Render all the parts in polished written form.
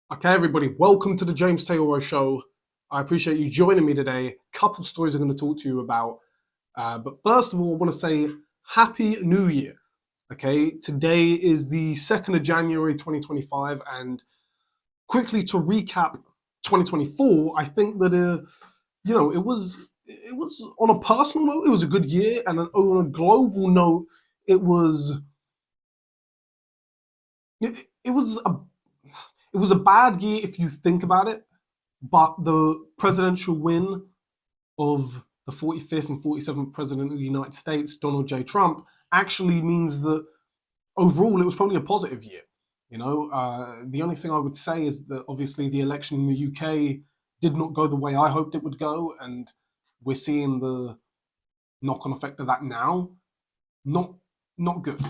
Okay, everybody, welcome to the James Tayoro Show. I appreciate you joining me today. Couple stories I'm going to talk to you about. But first of all, I want to say Happy New Year. Okay, today is the 2nd of January 2025. And quickly to recap 2024, I think that, it was on a personal note, it was a good year. And on a global note, it was, it was a it was a bad year if you think about it, but the presidential win of the 45th and 47th president of the United States, Donald J. Trump, actually means that overall it was probably a positive year. The only thing I would say is that obviously the election in the UK did not go the way I hoped it would go, and we're seeing the knock-on effect of that now. Not not good.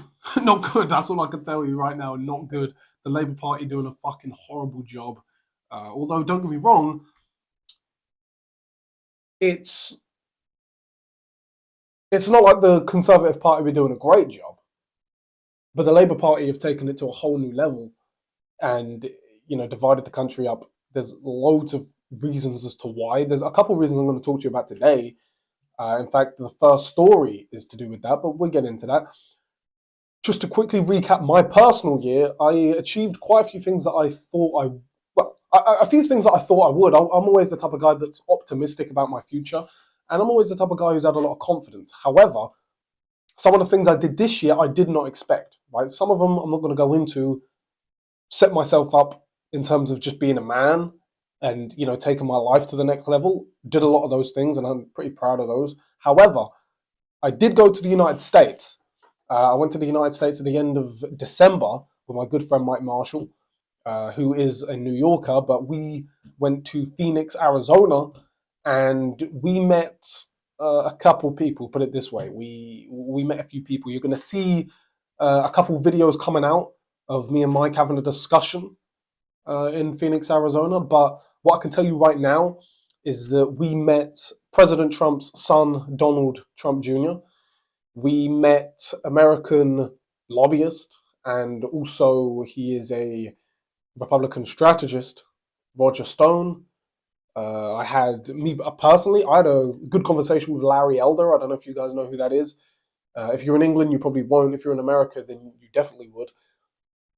Not good. That's all I can tell you right now. Not good. The Labour Party doing a fucking horrible job. Although, don't get me wrong, it's it's not like the Conservative Party were doing a great job, but the Labour Party have taken it to a whole new level and divided the country up. There's loads of reasons as to why. There's a couple of reasons I'm going to talk to you about today. In fact, the first story is to do with that, but we'll get into that. Just to quickly recap my personal year, I achieved quite a few things that I thought a few things that I thought I would. I'm always the type of guy that's optimistic about my future, and I'm always the type of guy who's had a lot of confidence. However, some of the things I did this year, I did not expect. Right, some of them I'm not going to go into. Set myself up in terms of just being a man and taking my life to the next level. Did a lot of those things, and I'm pretty proud of those. However, I did go to the United States. I went to the United States at the end of December with my good friend Mike Marshall, who is a New Yorker, but we went to Phoenix, Arizona, and we met a couple people. Put it this way, we met a few people. You're going to see a couple videos coming out of me and Mike having a discussion in Phoenix, Arizona. But what I can tell you right now is that we met President Trump's son, Donald Trump Jr. We met American lobbyist, and also he is a Republican strategist, Roger Stone. I had me personally. I had a good conversation with Larry Elder. I don't know if you guys know who that is. If you're in England, you probably won't. If you're in America, then you definitely would.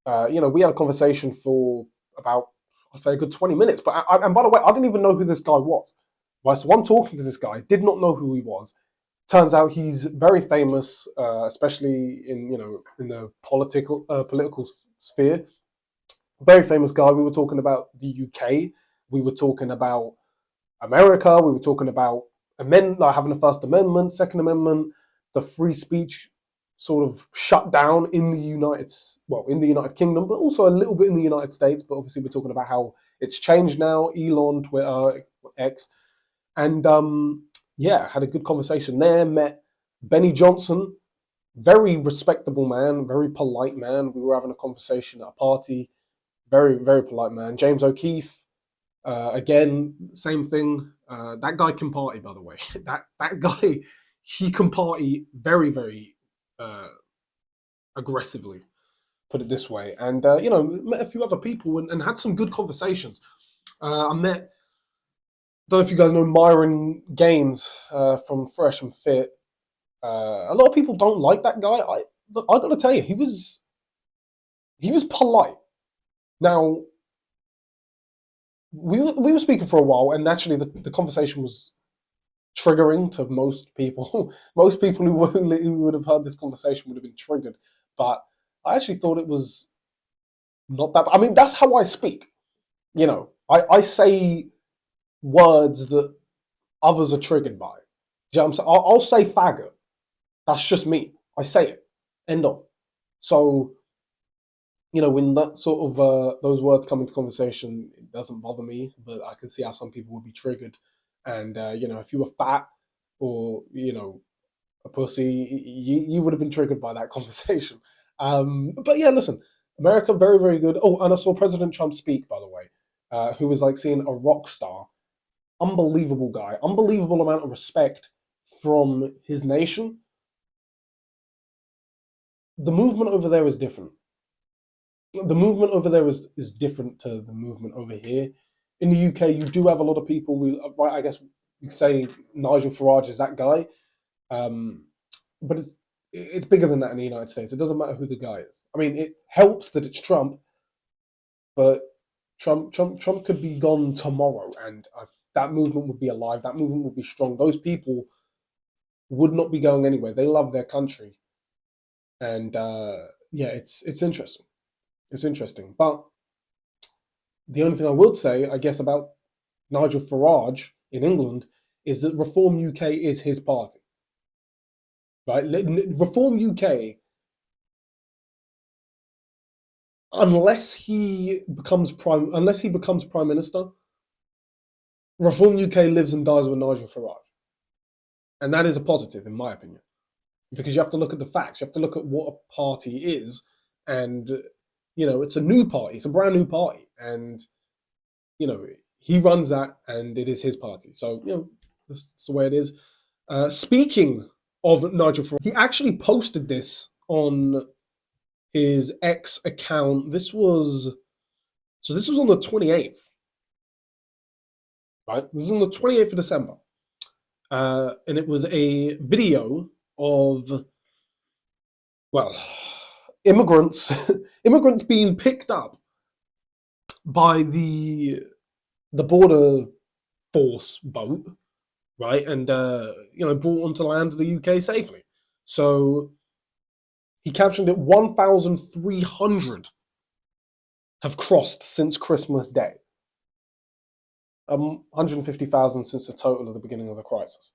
We had a conversation for about, I'd say, a good 20 minutes. And by the way, I didn't even know who this guy was. Right, so I'm talking to this guy. Did not know who he was. Turns out he's very famous, especially in the political sphere. Very famous guy. We were talking about the UK. We were talking about America. We were talking about having a First Amendment, Second Amendment, the free speech sort of shut down in the United Kingdom, but also a little bit in the United States. But obviously, we're talking about how it's changed now. Elon, Twitter, X, and had a good conversation there. Met Benny Johnson, very respectable man, very polite man. We were having a conversation at a party. Very, very polite man. James O'Keefe, again, same thing. That guy can party, by the way. That guy, he can party very, very aggressively. Put it this way, and met a few other people and had some good conversations. I met. Don't know if you guys know Myron Gaines from Fresh and Fit. A lot of people don't like that guy. I got to tell you, he was polite. Now, we were speaking for a while, and naturally the conversation was triggering to most people. Most people who would have heard this conversation would have been triggered. But I actually thought it was not that. I mean, that's how I speak. I say words that others are triggered by. Do you know what I'm saying? I'll say faggot. That's just me. I say it. End of. So when that sort of those words come into conversation, it doesn't bother me, but I can see how some people would be triggered. And if you were fat or a pussy, you would have been triggered by that conversation. But yeah, listen, America, very, very good. Oh, and I saw President Trump speak, by the way, who was like seeing a rock star, unbelievable guy, unbelievable amount of respect from his nation. The movement over there is different. the movement over there is different to the movement over here. In the UK, you do have a lot of people. Right, I guess you could say Nigel Farage is that guy, um, but it's bigger than that in the United States. It doesn't matter who the guy is. I mean, it helps that it's Trump, but Trump could be gone tomorrow, and that movement would be alive. That movement would be strong. Those people would not be going anywhere. They love their country, and yeah, it's interesting. It's interesting, but the only thing I would say, I guess, about Nigel Farage in England is that Reform UK is his party, right? Reform UK, unless he becomes prime minister, Reform UK lives and dies with Nigel Farage, and that is a positive, in my opinion, because you have to look at the facts. You have to look at what a party is, and it's a new party. It's a brand new party, and he runs that, and it is his party. So that's the way it is. Speaking of Nigel Farage, he actually posted this on his X account. This was on the 28th, right? This is on the 28th of December, and it was a video of, well, immigrants being picked up by the border force boat, right, and brought onto land of the UK safely. So he captioned it: 1,300 have crossed since Christmas Day. 150,000 since the total at the beginning of the crisis.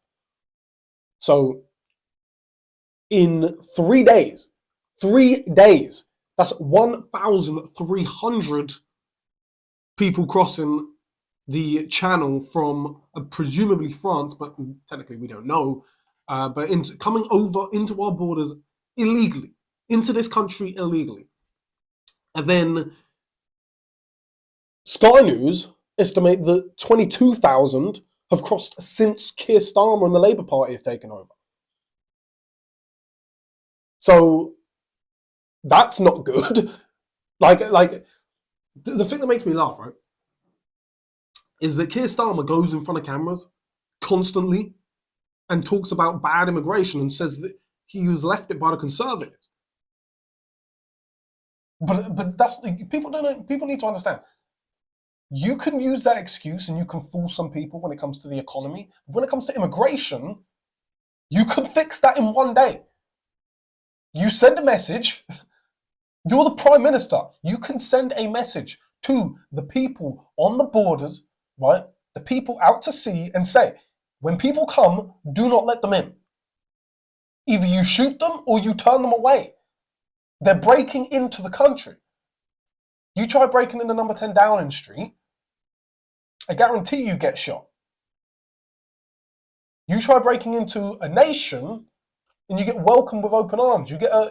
So in 3 days, that's 1,300 people crossing the channel from presumably France, but technically we don't know, but coming over into our borders illegally, into this country illegally. And then Sky News estimate that 22,000 have crossed since Keir Starmer and the Labour Party have taken over. So that's not good. Like the thing that makes me laugh, right, is that Keir Starmer goes in front of cameras constantly and talks about bad immigration and says that he was left it by the Conservatives. But that's people don't know, people need to understand. You can use that excuse and you can fool some people when it comes to the economy. When it comes to immigration, you can fix that in 1 day. You send a message. You're the Prime Minister. You can send a message to the people on the borders, right? The people out to sea, and say, when people come, do not let them in. Either you shoot them or you turn them away. They're breaking into the country. You try breaking into number 10 Downing Street, I guarantee you get shot. You try breaking into a nation and you get welcomed with open arms. You get a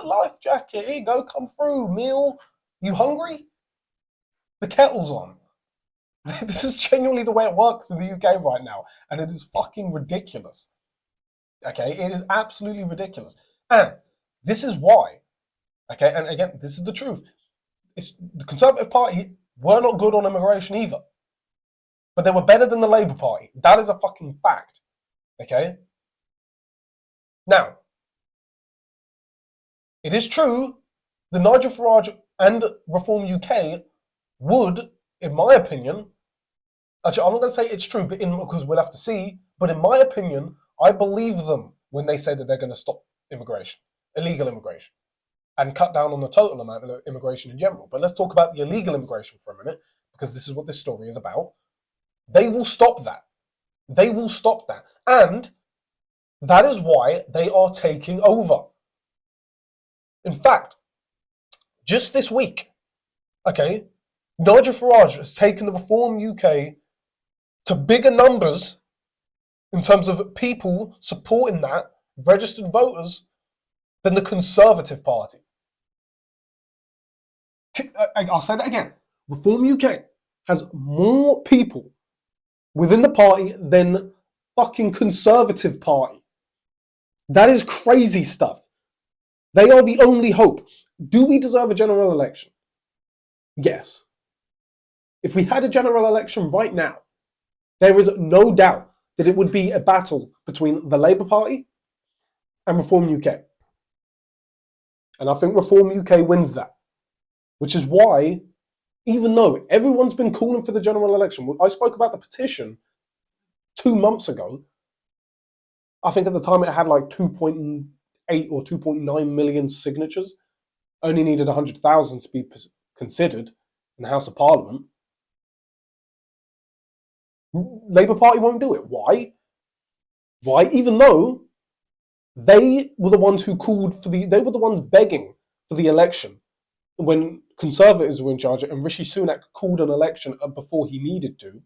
life jacket. Here you go, come through, meal. You hungry? The kettle's on. This is genuinely the way it works in the UK right now, and it is fucking ridiculous. Okay, it is absolutely ridiculous. And this is why, okay, and again, this is the truth. The Conservative Party were not good on immigration either. But they were better than the Labour Party. That is a fucking fact. Okay? Now, it is true that Nigel Farage and Reform UK would, in my opinion, actually, I'm not going to say it's true, but because we'll have to see, but in my opinion, I believe them when they say that they're going to stop immigration, illegal immigration, and cut down on the total amount of immigration in general. But let's talk about the illegal immigration for a minute, because this is what this story is about. They will stop that. They will stop that. And that is why they are taking over. In fact, just this week, okay, Nigel Farage has taken the Reform UK to bigger numbers in terms of people supporting that, registered voters, than the Conservative Party. I'll say that again. Reform UK has more people within the party than fucking Conservative Party. That is crazy stuff. They are the only hope. Do we deserve a general election? Yes. If we had a general election right now, there is no doubt that it would be a battle between the Labour Party and Reform UK. And I think Reform UK wins that, which is why, even though everyone's been calling for the general election, I spoke about the petition 2 months ago. I think at the time it had like 2.8 or 2.9 million signatures. Only needed 100,000 to be considered in the House of Parliament. Labour Party won't do it. Why? Why? Even though they were the ones who called for they were the ones begging for the election when Conservatives were in charge, and Rishi Sunak called an election before he needed to.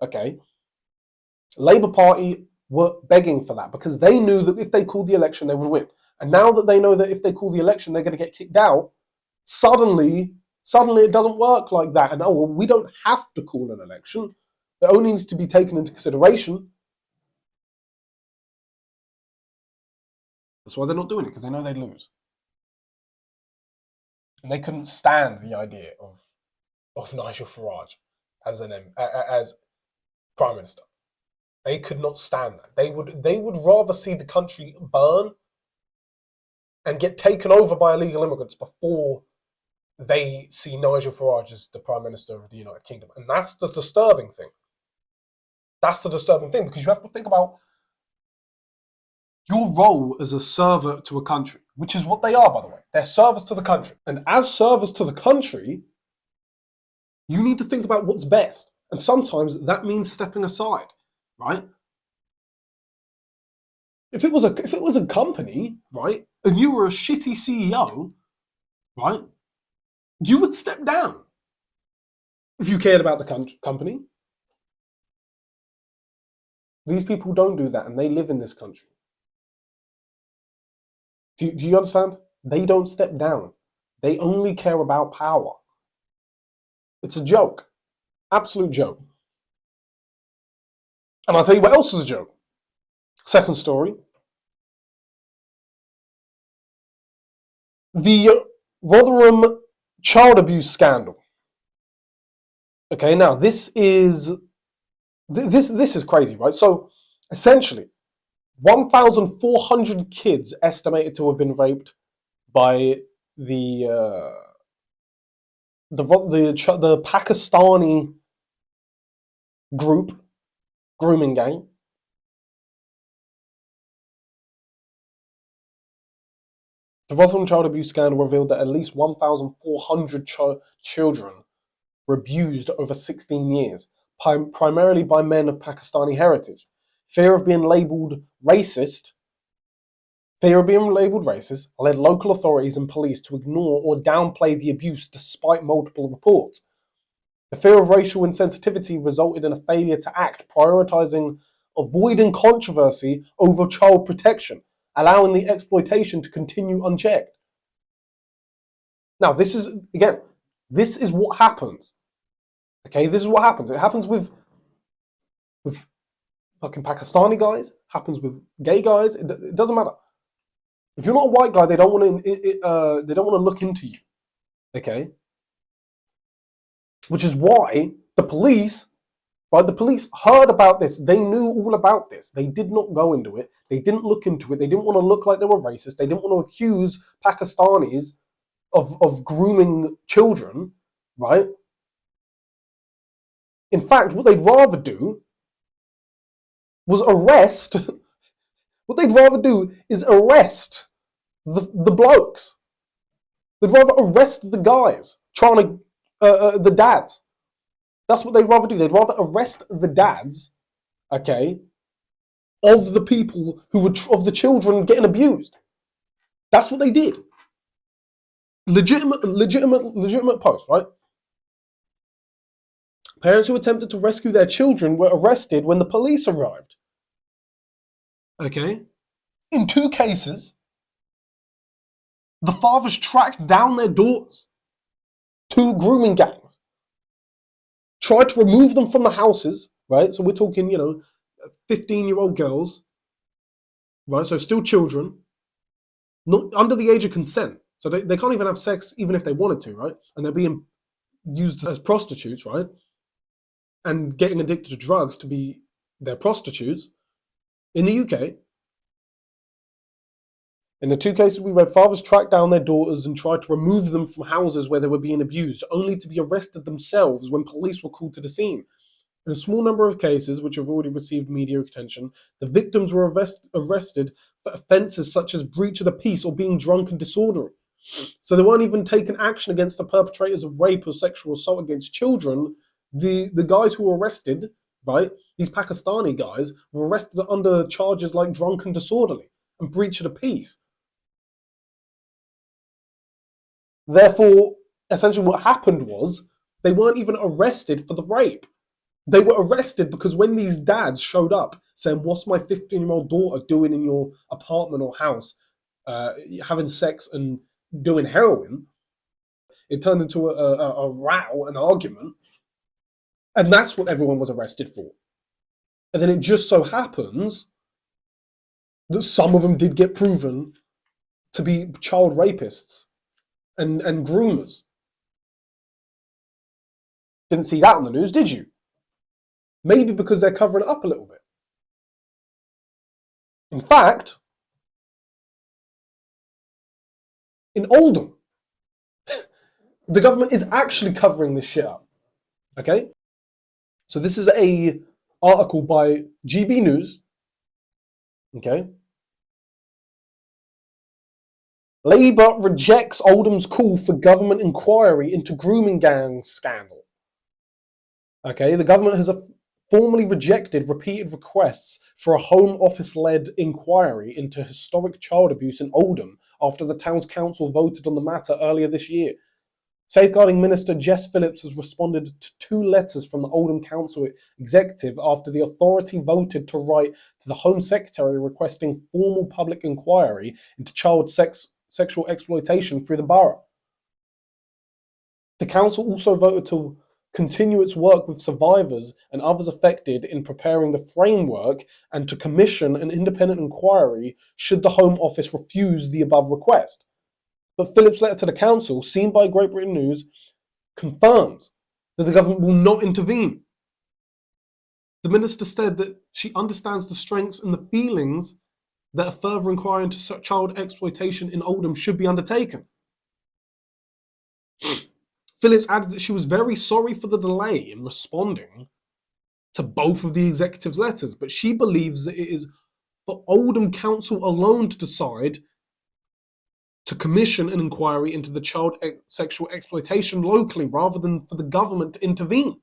Okay, Labour Party were begging for that because they knew that if they called the election, they would win. And now that they know that if they call the election, they're going to get kicked out, suddenly it doesn't work like that. And we don't have to call an election. It only needs to be taken into consideration. That's why they're not doing it, because they know they'd lose. And they couldn't stand the idea of Nigel Farage as Prime Minister. They could not stand that. They would rather see the country burn and get taken over by illegal immigrants before they see Nigel Farage as the Prime Minister of the United Kingdom. And that's the disturbing thing. That's the disturbing thing, because you have to think about your role as a server to a country, which is what they are, by the way. They're servers to the country. And as servers to the country, you need to think about what's best. And sometimes that means stepping aside, right? If it was a company, right, and you were a shitty CEO, right, you would step down if you cared about the company. These people don't do that, and they live in this country. Do you understand? They don't step down. They only care about power. It's a joke. Absolute joke. And I'll tell you what else is a joke. Second story. The Rotherham child abuse scandal. Okay, now this is crazy, right? So essentially, 1,400 kids estimated to have been raped by the Pakistani group, grooming gang. The Rotherham child abuse scandal revealed that at least 1,400 children were abused over 16 years, primarily by men of Pakistani heritage. Fear of being labelled racist led local authorities and police to ignore or downplay the abuse despite multiple reports. The fear of racial insensitivity resulted in a failure to act, prioritizing avoiding controversy over child protection, allowing the exploitation to continue unchecked. Now, this is what happens. Okay, this is what happens. It happens with fucking Pakistani guys, happens with gay guys. It doesn't matter. If you're not a white guy, they don't want to look into you. Okay? Which is why the police heard about this. They knew all about this. They did not go into it. They didn't look into it. They didn't want to look like they were racist. They didn't want to accuse Pakistanis of grooming children, right? In fact, what they'd rather do was arrest. What they'd rather do is arrest the blokes. They'd rather arrest the guys the dads. That's what they'd rather do. They'd rather arrest the dads, okay, of the people of the children getting abused. That's what they did. Legitimate post, right? Parents who attempted to rescue their children were arrested when the police arrived. Okay? In 2 cases, the fathers tracked down their daughters. 2 grooming gangs. Tried to remove them from the houses, right? So we're talking, 15-year-old girls, right? So still children. not under the age of consent. So they can't even have sex even if they wanted to, right? And they're being used as prostitutes, right? And getting addicted to drugs to be their prostitutes. In the UK, in the two cases we read, fathers tracked down their daughters and tried to remove them from houses where they were being abused, only to be arrested themselves when police were called to the scene. In a small number of cases, which have already received media attention, the victims were arrested for offences such as breach of the peace or being drunk and disorderly. So they weren't even taking action against the perpetrators of rape or sexual assault against children. The guys who were arrested, right, these Pakistani guys, were arrested under charges like drunk and disorderly and breach of the peace. Therefore, essentially what happened was they weren't even arrested for the rape. They were arrested because when these dads showed up saying, "What's my 15-year-old daughter doing in your apartment or house, having sex and doing heroin?" It turned into a row, an argument. And that's what everyone was arrested for. And then it just so happens that some of them did get proven to be child rapists and groomers. Didn't see that on the news, did you? Maybe because they're covering it up a little bit. In fact, in Oldham, the government is actually covering this shit up. Okay? So this is a article by GB News. Okay? Labour rejects Oldham's call for government inquiry into grooming gang scandal. Okay, the government has formally rejected repeated requests for a Home Office-led inquiry into historic child abuse in Oldham after the town's council voted on the matter earlier this year. Safeguarding Minister Jess Phillips has responded to 2 letters from the Oldham Council executive after the authority voted to write to the Home Secretary requesting formal public inquiry into child sexual exploitation through the borough. The council also voted to continue its work with survivors and others affected in preparing the framework and to commission an independent inquiry should the Home Office refuse the above request. But Phillips' letter to the council, seen by Great Britain News, confirms that the government will not intervene. The minister said that she understands the strengths and the feelings that a further inquiry into child exploitation in Oldham should be undertaken. Phillips added that she was very sorry for the delay in responding to both of the executive's letters, but she believes that it is for Oldham Council alone to decide to commission an inquiry into the child sexual exploitation locally rather than for the government to intervene.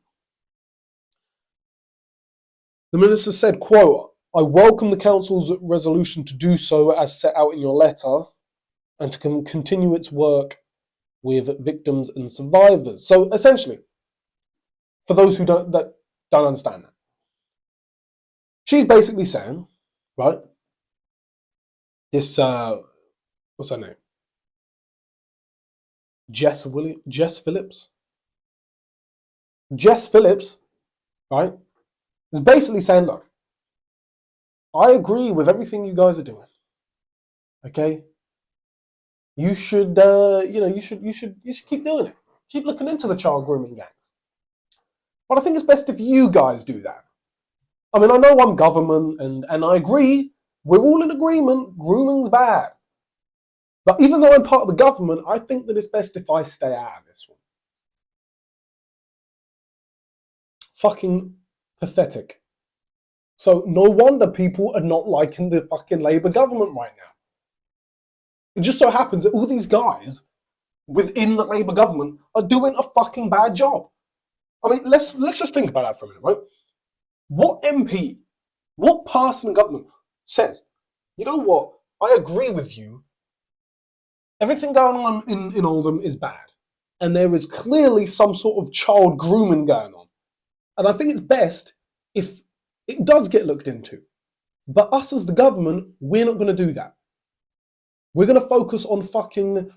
The minister said, quote, "I welcome the council's resolution to do so as set out in your letter and to continue its work with victims and survivors." So essentially, for those who don't understand that, she's basically saying, right, this, what's her name? Jess Phillips. Jess Phillips, right, is basically saying, look, I agree with everything you guys are doing. Okay? You should, you should keep doing it. Keep looking into the child grooming gangs. But I think it's best if you guys do that. I mean, I know I'm government and I agree. We're all in agreement. Grooming's bad. But even though I'm part of the government, I think that it's best if I stay out of this one. Fucking pathetic. So no wonder people are not liking the fucking Labour government right now. It just so happens that all these guys within the Labour government are doing a fucking bad job. I mean, let's just think about that for a minute, right? What MP, what person in government says, you know what, I agree with you. Everything going on in Oldham is bad. And there is clearly some sort of child grooming going on. And I think it's best if it does get looked into. But us as the government, we're not going to do that. We're going to focus on fucking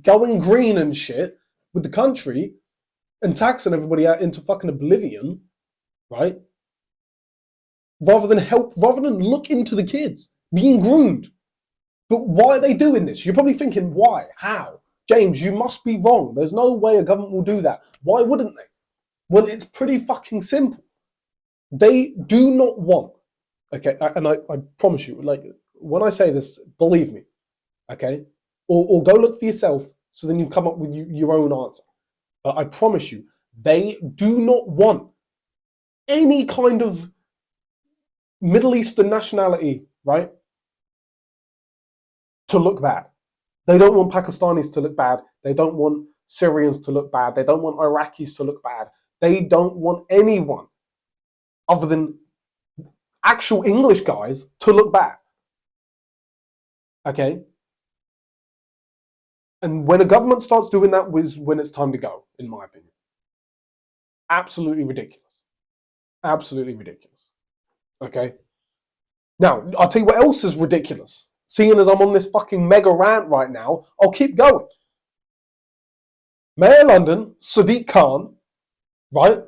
going green and shit with the country and taxing everybody out into fucking oblivion, right? Rather than look into the kids being groomed. But why are they doing this? You're probably thinking, why? How? James, you must be wrong. There's no way a government will do that. Why wouldn't they? Well, it's pretty fucking simple. They do not want, okay, and I promise you, like, when I say this, believe me, okay? Or go look for yourself so then you come up with your own answer. But I promise you, they do not want any kind of Middle Eastern nationality, right, to look bad. They don't want Pakistanis to look bad. They don't want Syrians to look bad. They don't want Iraqis to look bad. They don't want anyone other than actual English guys to look bad. Okay? And when a government starts doing that is when it's time to go, in my opinion. Absolutely ridiculous. Absolutely ridiculous. Okay? Now, I'll tell you what else is ridiculous. Seeing as I'm on this fucking mega rant right now, I'll keep going. Mayor of London, Sadiq Khan, right?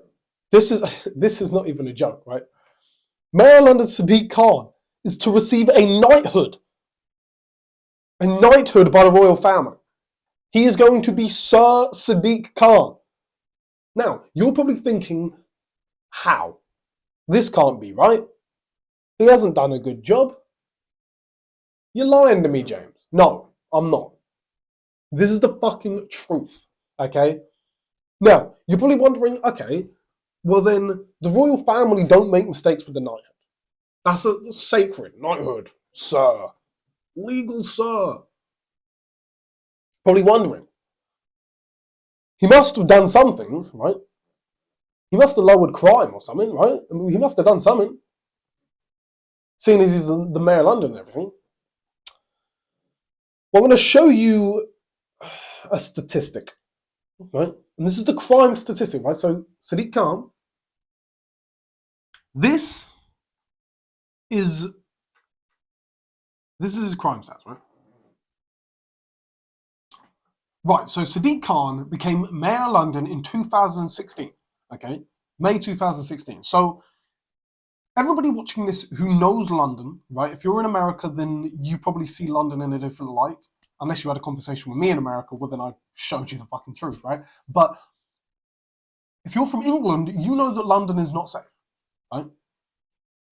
This is not even a joke, right? Mayor of London, Sadiq Khan, is to receive a knighthood. A knighthood by the royal family. He is going to be Sir Sadiq Khan. Now, you're probably thinking, how? This can't be right. He hasn't done a good job. You're lying to me, James. No, I'm not. This is the fucking truth, okay? Now, you're probably wondering, okay, well then, the royal family don't make mistakes with the knighthood. That's a sacred knighthood, sir. Legal, sir. Probably wondering. He must have done some things, right? He must have lowered crime or something, right? I mean, he must have done something. Seeing as he's the mayor of London and everything. Well, I'm going to show you a statistic, right? And this is the crime statistic, right? So, Sadiq Khan, this is his crime stats, right? Right, so Sadiq Khan became mayor of London in 2016, okay? May 2016. So, everybody watching this who knows London, right? If you're in America, then you probably see London in a different light. Unless you had a conversation with me in America, well, then I showed you the fucking truth, right? But if you're from England, you know that London is not safe, right?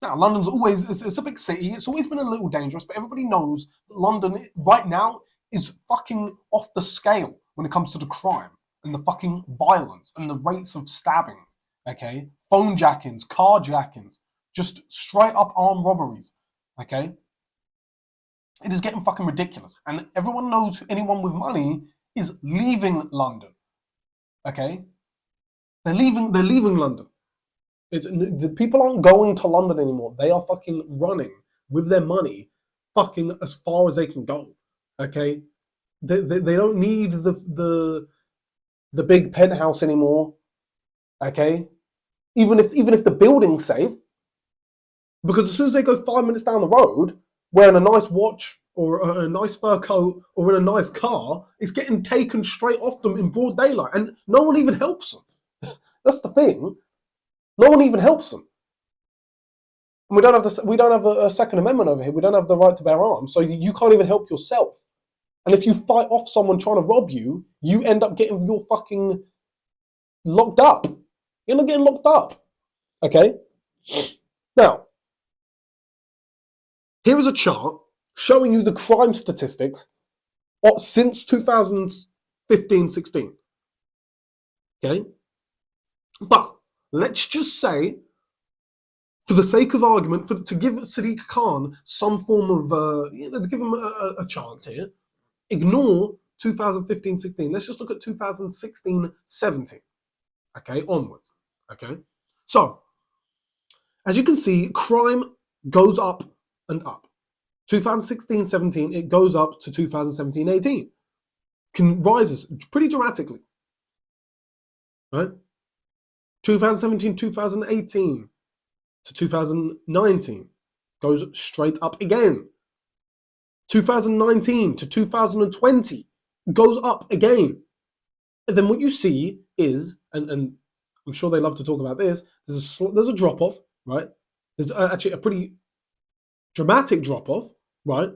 Now, London's always, it's a big city. It's always been a little dangerous, but everybody knows that London right now is fucking off the scale when it comes to the crime and the fucking violence and the rates of stabbings, okay? Phone jackings, carjackings, just straight up armed robberies, okay? It is getting fucking ridiculous. And everyone knows anyone with money is leaving London, okay? They're leaving London. The people aren't going to London anymore. They are fucking running with their money fucking as far as they can go, okay? They don't need the big penthouse anymore, okay? Even if the building's safe, because as soon as they go 5 minutes down the road, wearing a nice watch or a nice fur coat or in a nice car, it's getting taken straight off them in broad daylight, and no one even helps them. That's the thing. No one even helps them. And we don't have a Second Amendment over here. We don't have the right to bear arms, so you can't even help yourself. And if you fight off someone trying to rob you, you end up getting your fucking locked up. You're not getting locked up. Okay? Now, here is a chart showing you the crime statistics since 2015-16. Okay? But let's just say, for the sake of argument, to give Sadiq Khan some form of, to give him a chance here, ignore 2015-16. Let's just look at 2016-17. Okay, onwards. Okay? So, as you can see, crime goes up and up. 2016-17, it goes up to 2017-18. Rises pretty dramatically. Right? 2017-2018 to 2019 goes straight up again. 2019 to 2020 goes up again. And then what you see is, and I'm sure they love to talk about this, there's a drop-off, right? There's actually a pretty dramatic drop-off, right?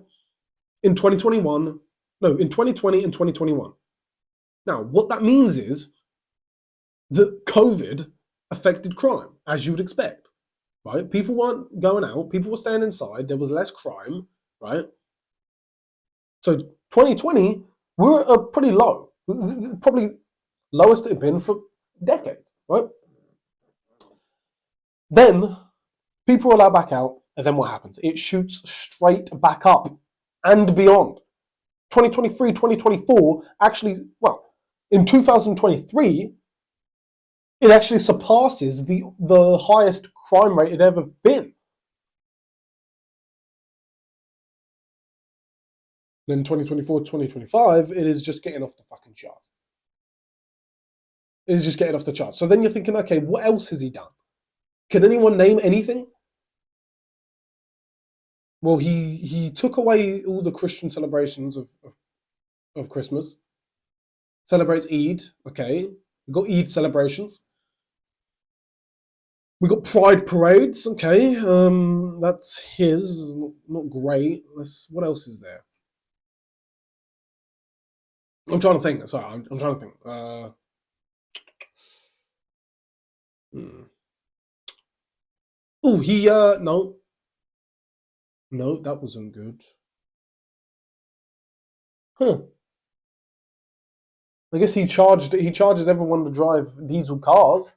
in 2021, no, in 2020 and 2021. Now, what that means is that COVID affected crime, as you would expect, right? People weren't going out, people were staying inside, there was less crime, right? So 2020, we're at a pretty low, probably lowest it's been for decades, right? Then people are allowed back out, and then what happens? It shoots straight back up and beyond. 2023, 2024, actually, well, in 2023, it actually surpasses the highest crime rate it ever been. Then 2024, 2025, it is just getting off the fucking charts. It is just getting off the charts. So then you're thinking, okay, what else has he done? Can anyone name anything? Well, he took away all the Christian celebrations of Christmas. Celebrates Eid, okay. We got Eid celebrations. We got Pride parades, okay. That's his, not great. What else is there? I'm trying to think. Sorry, I'm trying to think. Oh, no, that wasn't good. Huh. I guess he charges everyone to drive diesel cars.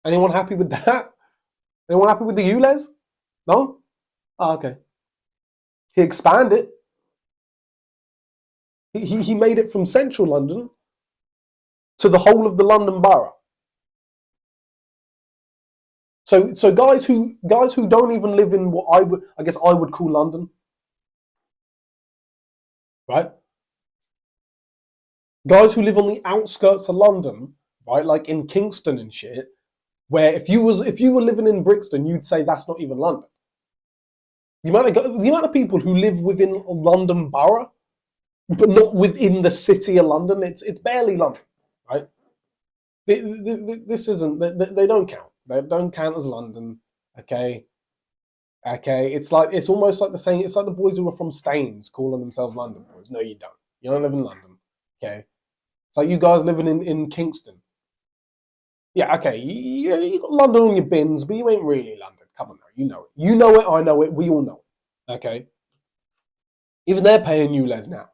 Anyone happy with that? Anyone happy with the ULEZ? No? Ah, okay. He expanded. He made it from central London to the whole of the London borough. So guys who don't even live in what I guess I would call London, right? Guys who live on the outskirts of London, right, like in Kingston and shit, where if you were living in Brixton, you'd say that's not even London. The amount of people who live within London borough, but not within the city of London, it's barely London, right? This isn't. They don't count. They don't count as London. Okay. It's almost like the same. It's like the boys who are from Staines calling themselves London boys. No, you don't. You don't live in London. Okay. It's like you guys living in Kingston. Yeah. Okay. You got London on your bins, but you ain't really London. Come on now. You know it. You know it. I know it. We all know it. Okay. Even they're paying you les now.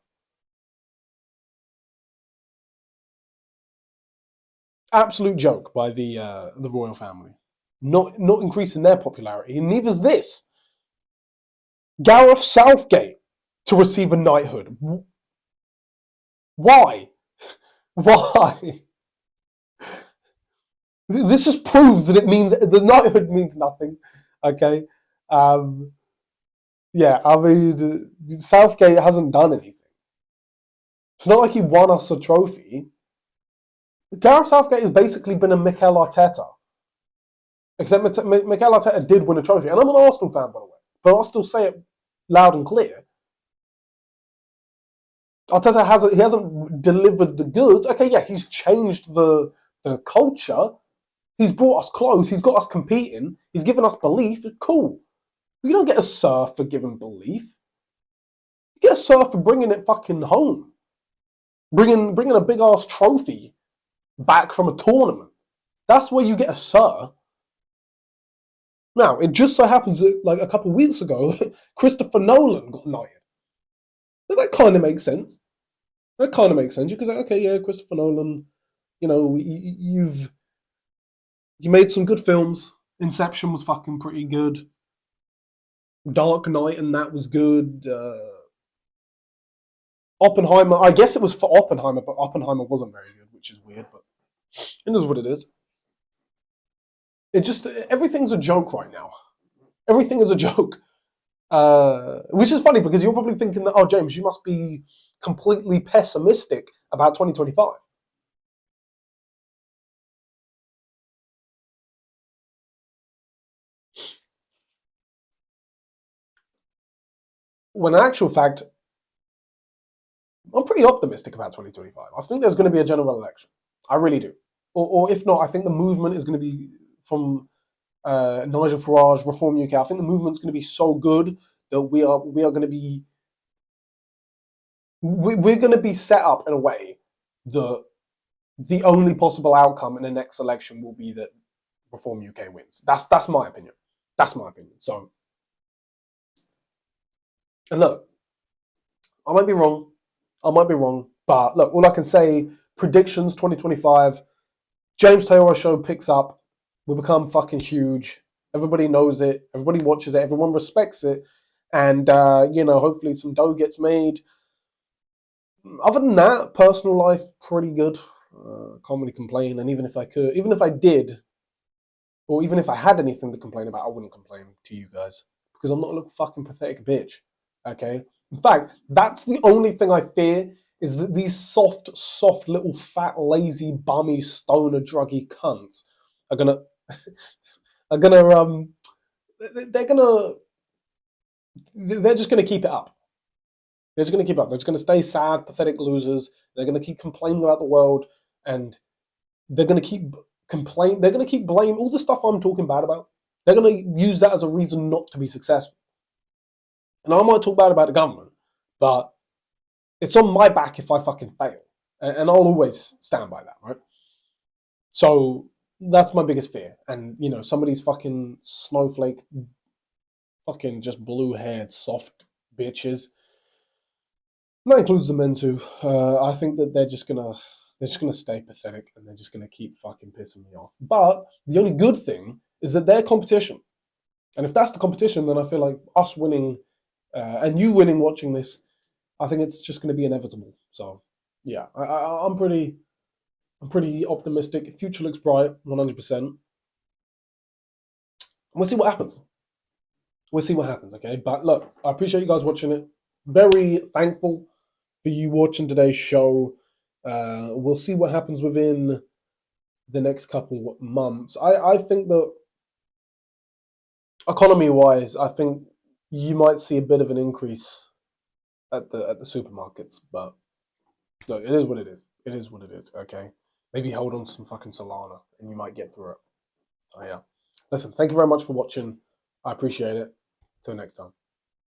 Absolute joke by the royal family. Not increasing their popularity, and neither's this. Gareth Southgate to receive a knighthood. Why? Why? This just proves that it means the knighthood means nothing. Okay. Yeah, I mean, Southgate hasn't done anything. It's not like he won us a trophy. Gareth Southgate has basically been a Mikel Arteta. Except Mikel Arteta did win a trophy. And I'm an Arsenal fan, by the way. But I'll still say it loud and clear. Arteta hasn't delivered the goods. Okay, yeah, he's changed the culture. He's brought us close. He's got us competing. He's given us belief. Cool. You don't get a Sir for giving belief. You get a Sir for bringing it fucking home. Bringing a big ass trophy back from a tournament. That's where you get a Sir. Now, it just so happens that, like, a couple of weeks ago, Christopher Nolan got knighted. That kind of makes sense. That kind of makes sense. You can say, okay, yeah, Christopher Nolan, you know, you made some good films. Inception was fucking pretty good. Dark Knight and that was good. Oppenheimer, I guess it was for Oppenheimer, but Oppenheimer wasn't very good, which is weird, but it is what it is. Everything's a joke right now. Everything is a joke. Which is funny because you're probably thinking that, oh, James, you must be completely pessimistic about 2025. When in actual fact, I'm pretty optimistic about 2025. I think there's going to be a general election. I really do. Or if not, I think the movement is going to be from Nigel Farage, Reform UK. I think the movement's going to be so good that we are going to be we're going to be set up in a way that the only possible outcome in the next election will be that Reform UK wins. That's my opinion. That's my opinion. So, and look, I might be wrong. But look, all I can say, predictions 2025, James Tayoro show picks up. We become fucking huge. Everybody knows it. Everybody watches it. Everyone respects it. And, hopefully some dough gets made. Other than that, personal life, pretty good. Can't really complain. And even if I did, or even if I had anything to complain about, I wouldn't complain to you guys. Because I'm not a little fucking pathetic bitch. Okay? In fact, that's the only thing I fear, is that these soft, little fat, lazy, bummy, stoner, druggy cunts are gonna they're just gonna keep it up. They're just gonna keep up. They're just gonna stay sad, pathetic losers. They're gonna keep complaining about the world, and they're gonna keep complain. They're gonna keep blame all the stuff I'm talking bad about. They're gonna use that as a reason not to be successful. And I might talk bad about the government, but it's on my back if I fucking fail. And I'll always stand by that, right? So that's my biggest fear. And, some of these fucking snowflake, fucking just blue-haired, soft bitches, and that includes the men too. I think that they're just gonna stay pathetic, and they're just gonna keep fucking pissing me off. But the only good thing is that they're competition. And if that's the competition, then I feel like us winning and you winning watching this, I think it's just going to be inevitable. So, yeah, I'm pretty optimistic. Future looks bright, 100%. We'll see what happens. Okay? But look, I appreciate you guys watching it. Very thankful for you watching today's show. We'll see what happens within the next couple of months. I think that economy-wise, I think you might see a bit of an increase at the supermarkets, but look, it is what it is. It is what it is, okay? Maybe hold on to some fucking Solana and you might get through it. So yeah. Listen, thank you very much for watching. I appreciate it. Till next time.